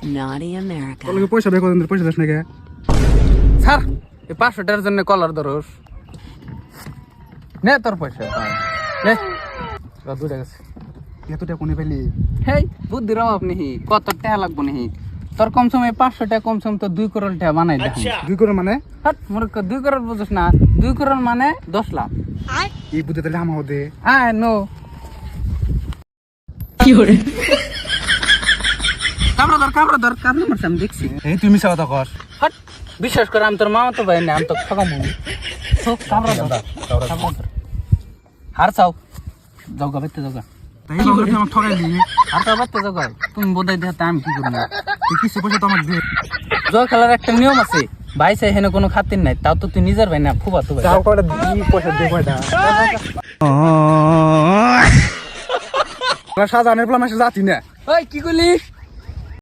Naughty America. তোর পয়সা বের করে পয়সা দাস নাকি স্যার এই 500 টাকার জন্য কলার ধরোস নে তোর পয়সা নে দুটা গেছে এত টাকা কোনে পেলি হেই বুদ্ধির অভাব নেই কত টাকা লাগবো নেই তোর কম সময় 500 টাকা কম সময় তো 2 করোড় টাকা বানাই দেখ 2 করোড় মানে হাট মোর 2 করোড় বুঝছ না 2 করোড় মানে 10 লাখ এই বুদ্ধি তাহলে আমার দে হ্যাঁ নো কি করে কামড়া ধর কামড়া মারছ আমি দেখছি এই তুমি মিছা কথা কস হাট বিশ্বাস কর আমি তোর মামা তো ভাই না আমি তো ঠকামু তো কামড়া ধর হার চাও যাওগা বাইতে যাওগা তাই বলে তুই আমাকে ঠকাইলি হার চাও বাইতে যাওগা তুমি বোধাই দেখাতে আমি কি করবো তুই কিছু পয়সা তো আমাকে দে জল খেলার একটা নিয়ম আছে ভাই চাই হেন কোনো খাতির নাই তাও তো তুই নিজের ভাই না ফুবা তো ভাই যাও কয়টা দি পয়সা দে কয়টা সাজানের প্লান মাসে যাতি না ওই কি করলি